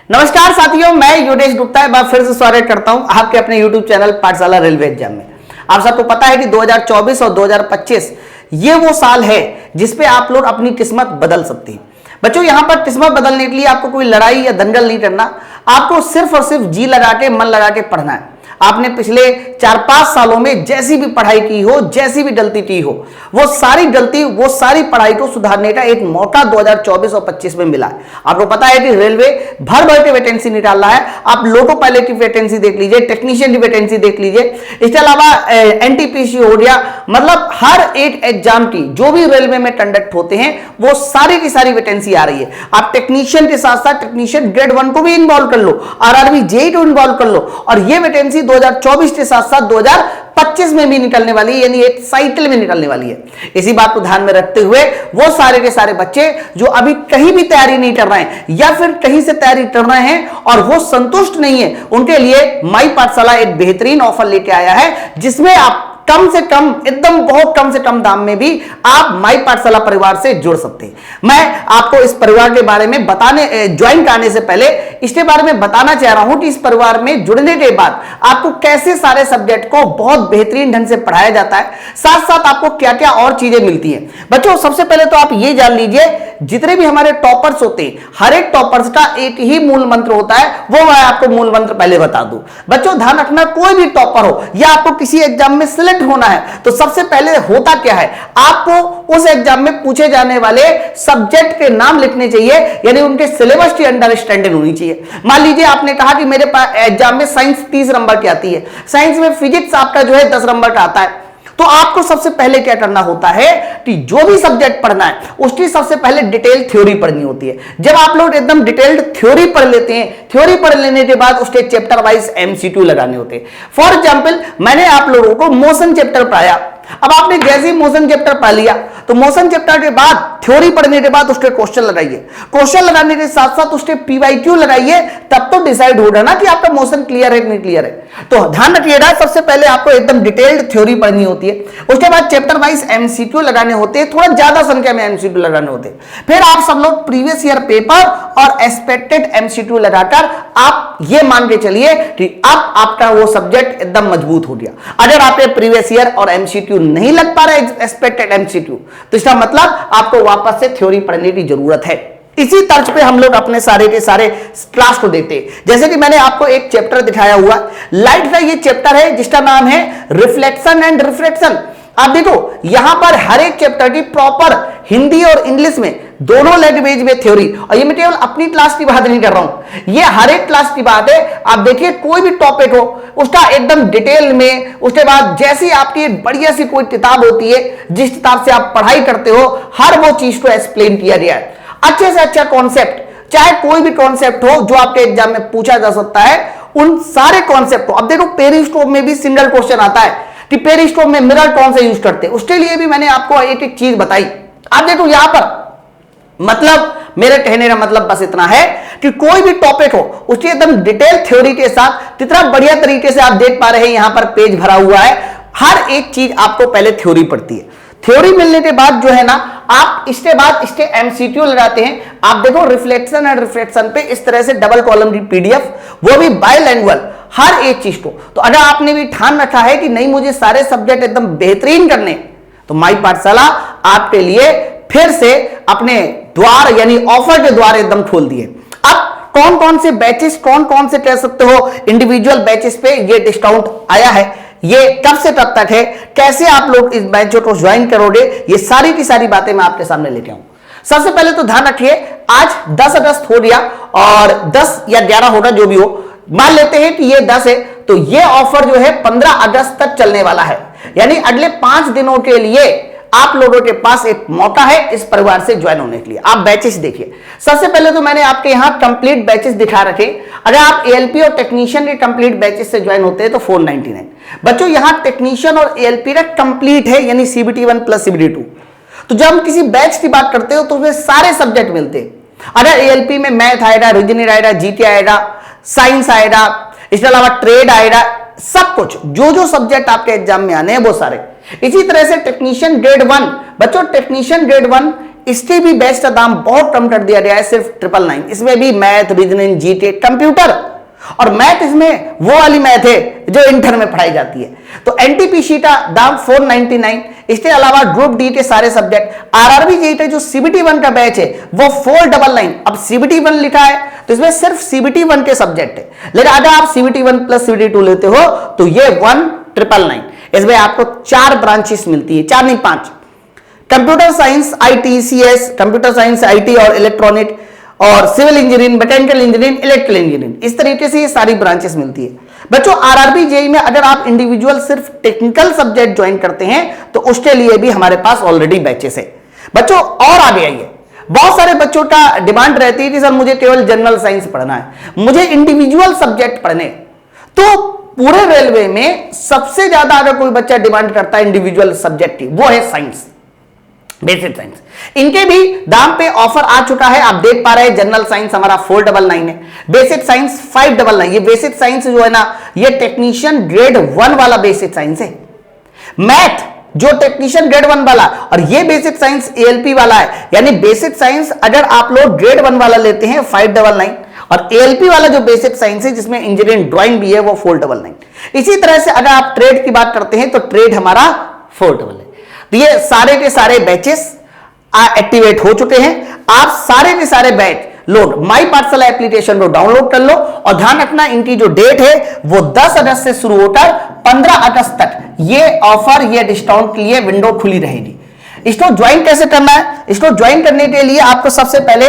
नमस्कार साथियों, मैं योगेश गुप्ता एक बार फिर से स्वागत करता हूं आपके अपने YouTube चैनल पाठशाला रेलवे एग्जाम में। आप सबको पता है कि 2024 और 2025 ये वो साल है जिसपे आप लोग अपनी किस्मत बदल सकते हैं। बच्चों, यहां पर किस्मत बदलने के लिए आपको कोई लड़ाई या दंगल नहीं करना, आपको सिर्फ और सिर्फ जी लगा के मन लगा के पढ़ना है। आपने पिछले 4-5 सालों में जैसी भी पढ़ाई की हो, जैसी भी गलती की हो, वो सारी गलती, वो सारी पढ़ाई को सुधारने का एक मौका 2024 और 25 में मिला है। आपको पता है कि रेलवे भर भर के वैकेंसी निकाल रहा है। आप लोको पायलट की वैकेंसी देख लीजिए, टेक्नीशियन की वैकेंसी देख लीजिए, इसके अलावा एनटीपीसी हो गया, मतलब हर एक एग्जाम की जो भी रेलवे में कंडक्ट होते हैं वो सारी की सारी वैकेंसी आ रही है। आप टेक्नीशियन के साथ साथ टेक्नीशियन ग्रेड 1 को भी इन्वॉल्व कर लो, आरआरबी जेई को इन्वॉल्व कर लो, और ये वैकेंसी 2024 के साथ साथ 2025 में भी निकलने वाली है, यानी एक साइकिल में निकलने वाली है। इसी बात को ध्यान में रखते हुए वो सारे के सारे बच्चे जो अभी कहीं भी तैयारी नहीं कर रहे हैं या फिर कहीं से तैयारी कर रहे हैं और वो संतुष्ट नहीं है, उनके लिए माई पाठशाला एक बेहतरीन ऑफर लेके आया है, जिसमें आप कम से कम, एकदम बहुत कम से कम दाम में भी आप माई पाठशाला परिवार से जुड़ सकते हैं। मैं आपको इस परिवार के बारे में ज्वाइन करने से पहले इसके बारे में बताना चाह रहा हूं कि इस परिवार में जुड़ने के बाद आपको कैसे सारे सब्जेक्ट को बहुत बेहतरीन ढंग से पढ़ाया जाता है, साथ साथ आपको क्या क्या और चीजें मिलती हैं। बच्चों, सबसे पहले तो आप ये जान लीजिए, जितने भी हमारे टॉपर्स होते हैं, हर एक टॉपर्स का एक ही मूल मंत्र होता है, वो मैं आपको मूल मंत्र पहले बता दूं। बच्चों, ध्यान रखना, कोई भी टॉपर हो या आपको किसी एग्जाम में सिलेक्ट होना है तो सबसे पहले होता क्या है, आपको उस एग्जाम में पूछे जाने वाले सब्जेक्ट के नाम लिखने चाहिए, यानी उनके सिलेबस की अंडरस्टैंडिंग होनी चाहिए। मान लीजिए आपने कहा कि मेरे पास एग्जाम में साइंस 30 नंबर की आती है, साइंस में फिजिक्स आपका जो है 10 नंबर का आता है, तो आपको सबसे पहले क्या करना होता है कि जो भी सब्जेक्ट पढ़ना है उसकी सबसे पहले डिटेल थ्योरी पढ़नी होती है। जब आप लोग एकदम डिटेल्ड थ्योरी पढ़ लेते हैं, थ्योरी पढ़ लेने के बाद उसके चैप्टर वाइज एमसीक्यू लगाने होते हैं। फॉर एग्जांपल, मैंने आप लोगों को मोशन चैप्टर पढ़ाया। अब आपने जैसे ही मोशन चैप्टर पढ़ लिया तो मोशन चैप्टर के बाद थ्योरी पढ़ने के बाद उसके क्वेश्चन लगाइए, क्वेश्चन लगाने के साथ साथ उसके पीवाईक्यू लगाइए, तब तो डिसाइड होगा ना कि आपका मोशन क्लियर है नहीं क्लियर है। तो ध्यान रखिएगा, सबसे पहले आपको एकदम डिटेल्ड थ्योरी पढ़नी होती है, उसके बाद चैप्टर वाइज एमसीक्यू लगाने होते हैं, थोड़ा ज्यादा संख्या में एमसीक्यू लगाने होते हैं। फिर आप सब लोग प्रीवियस ईयर पेपर और एक्सपेक्टेड एमसीक्यू लगाकर आप ये मान के चलिए कि अब आपका वो सब्जेक्ट एकदम मजबूत हो गया। अगर आपके प्रीवियस ईयर और एमसीक्यू नहीं लग पा रहा है एक्सपेक्टेड एमसीक्यू, तो इसका मतलब आपको वापस से थ्योरी पढ़ने की जरूरत है। इसी तर्ज पे हम लोग अपने सारे के सारे क्लास को देते हैं। जैसे कि मैंने आपको एक चैप्टर दिखाया हुआ, लाइट का ये चैप्टर है जिसका नाम है रिफ्लेक्शन एंड रिफ्रैक्शन। आप देखो, यहां पर हर एक चैप्टर की प्रॉपर हिंदी और इंग्लिश में दोनों लैंग्वेज में थ्योरी, और ये मैं केवल अपनी क्लास की बात नहीं कर रहा हूं, ये हर एक क्लास की बात है। आप देखिए, कोई भी टॉपिक हो उसका एकदम डिटेल में, उसके बाद जैसी आपकी बढ़िया सी कोई किताब होती है जिस किताब से आप पढ़ाई करते हो, हर वो चीज को एक्सप्लेन किया गया है। अच्छे से अच्छा कॉन्सेप्ट, चाहे कोई भी कॉन्सेप्ट हो जो आपके एग्जाम में पूछा जा सकता है, उन सारे कॉन्सेप्ट को। अब देखो, पेरिस्कोप में भी सिंगल क्वेश्चन आता है कि पेरिस्कोप में मिरर कौन से यूज करते हैं, उसके लिए भी मैंने आपको एक एक चीज बताई। आप देखो यहां पर, मतलब मेरे कहने का मतलब बस इतना है कि कोई भी टॉपिक हो उसकी एकदम डिटेल थ्योरी के साथ कितना बढ़िया तरीके से आप देख पा रहे हैं, यहां पर पेज भरा हुआ है। हर एक चीज आपको पहले थ्योरी पढ़ती है, थ्योरी मिलने के बाद जो है ना, आप इसके बाद इसके एमसीक्यू लगाते हैं। आप देखो, रिफ्लेक्शन एंड रिफ्रैक्शन पे इस तरह से डबल कॉलम की पीडीएफ, वो भी बायलैंग्वेज, हर एक चीज को। तो अगर आपने भी ठान रखा है कि नहीं मुझे सारे सब्जेक्ट एकदम बेहतरीन करने, तो माई पाठशाला आपके लिए फिर से अपने द्वार, यानी ऑफर के द्वार एकदम खोल दिए। अब कौन कौन से बैचेस, कौन कौन से कह सकते हो इंडिविजुअल बैचेस पे ये डिस्काउंट आया है, ये कब से कब तक है, कैसे आप लोग इस बैच को ज्वाइन करोगे, ये सारी की सारी बातें मैं आपके सामने लेके आऊं। सबसे पहले तो ध्यान रखिए, आज 10 अगस्त हो गया और 10 या 11 होगा, जो भी हो, मान लेते हैं कि ये 10 है, तो ये ऑफर जो है 15 अगस्त तक चलने वाला है, यानी अगले 5 दिनों के लिए आप लोगों के पास एक मौका है इस परिवार से ज्वाइन होने के लिए। आप बैचेस देखिए, सबसे पहले तो मैंने आपके यहां कंप्लीट बैचेस दिखा रखे। अगर आप एएलपी और टेक्नीशियन के कंप्लीट बैचेस से ज्वाइन होते हैं तो 499। बच्चों, यहां टेक्नीशियन और एएलपी का कंप्लीट है, यानी CBT 1 प्लस CBT 2। तो जब हम किसी बैच की बात करते हो तो उसमें सारे सब्जेक्ट मिलते हैं। अगर एएलपी में मैथ आएगा, रीजनिंग आएगा, जीके आएगा, साइंस आएगा, इसके अलावा ट्रेड आएगा, सब कुछ जो जो सब्जेक्ट आपके एग्जाम में आने हैं वो सारे। इसी तरह से टेक्नीशियन ग्रेड 1, बच्चों टेक्नीशियन ग्रेड 1 इसके भी बैच का दाम बहुत कम कर दिया गया है, सिर्फ 999। इसमें भी मैथ, रीजनिंग, जीके, कंप्यूटर, और मैथ इसमें वो वाली मैथ है जो इंटर में पढ़ाई जाती है। तो एनटीपीसी का दाम 499। इसके अलावा ग्रुप डी के सारे सब्जेक्ट, आरआरबी जेईई का जो सीबीटी 1 का बैच है वो 499। अब सीबीटी 1 लिखा है तो इसमें सिर्फ सीबीटी 1 के सब्जेक्ट है, लेकिन अगर आप सीबीटी 1 प्लस सीबीटी 2 लेते हो तो ये 1999। इसमें आपको 4 ब्रांचेस मिलती है, 4 नहीं 5। Computer science, IT, CS, computer science, IT और इलेक्ट्रॉनिक, और civil engineering, mechanical engineering, electrical engineering, इस तरीके से ये सारी ब्रांचेस मिलती है। बच्चों आरआरबी जेईई में अगर आप इंडिविजुअल सिर्फ टेक्निकल सब्जेक्ट ज्वाइन करते हैं तो उसके लिए भी हमारे पास ऑलरेडी बैचेस है। बच्चों और आगे आइए, बहुत सारे बच्चों का डिमांड रहती है कि सर मुझे केवल जनरल साइंस पढ़ना है, मुझे इंडिविजुअल सब्जेक्ट पढ़ने। तो पूरे रेलवे में सबसे ज्यादा अगर कोई बच्चा डिमांड करता है इंडिविजुअल सब्जेक्ट की, वो है साइंस, बेसिक साइंस। इनके भी दाम पे ऑफर आ चुका है, आप देख पा रहे हैं। जनरल साइंस हमारा 499 है, बेसिक साइंस 599। ये बेसिक साइंस जो है ना, ये टेक्नीशियन ग्रेड 1 वाला बेसिक साइंस है। मैथ जो टेक्नीशियन ग्रेड 1 वाला, और ये बेसिक साइंस एएलपी वाला है। यानी बेसिक साइंस अगर आप लोग ग्रेड 1 वाला लेते हैं 599, और एएलपी वाला जो बेसिक साइंस है जिसमें इंजीनियरिंग ड्राइंग भी है वो 499। इसी तरह से अगर आप ट्रेड की बात करते हैं तो ट्रेड हमारा 499 है। तो ये सारे के सारे बैचेस एक्टिवेट हो चुके हैं। आप सारे के सारे बैच लोड माई पाठशाला एप्लीकेशन को डाउनलोड कर लो, और ध्यान रखना इनकी जो डेट है वो 10 अगस्त से शुरू होकर 15 अगस्त तक ये ऑफर, ये डिस्काउंट के लिए विंडो खुली रहेगी। इसको ज्वाइन कैसे करना है? इसको ज्वाइन करने के लिए आपको सबसे पहले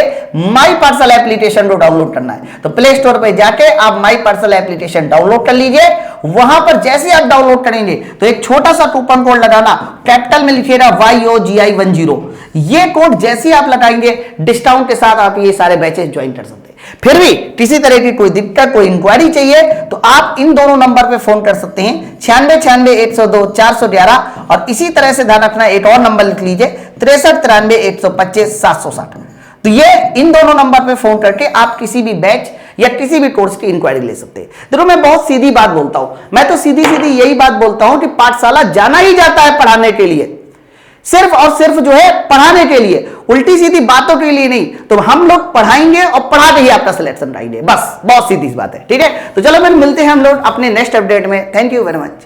माई पाठशाला एप्लीकेशन को डाउनलोड करना है। तो प्ले स्टोर पे जाके आप माई पाठशाला एप्लीकेशन डाउनलोड कर लीजिए। वहां पर जैसे आप डाउनलोड करेंगे तो एक छोटा सा कूपन कोड लगाना, कैपिटल में लिखिएगा YOGI10। ये कोड जैसे आप लगाएंगे डिस्काउंट के साथ आप ये सारे बैचेस ज्वाइन कर सकते हैं। फिर भी किसी तरह की कोई दिक्कत, कोई इंक्वायरी चाहिए तो आप इन दोनों नंबर पे फोन कर सकते हैं, 9696 102 411। और इसी तरह से ध्यान रखना एक और नंबर लिख लीजिए 63 93 125 760। तो ये इन दोनों नंबर पे फोन करके आप किसी भी बैच या किसी भी कोर्स की इंक्वायरी ले सकते हैं। देखो मैं बहुत सीधी बात बोलता हूं, मैं तो सीधी सीधी यही बात बोलता हूं कि पाठशाला जाना ही जाता है पढ़ाने के लिए, सिर्फ और सिर्फ जो है पढ़ाने के लिए, उल्टी सीधी बातों के लिए नहीं। तो हम लोग पढ़ाएंगे और पढ़ा के ही आपका सिलेक्शन कराएंगे, बस बहुत सीधी बात है। ठीक है, तो चलो मिलते हैं हम लोग अपने नेक्स्ट अपडेट में। Thank you very much.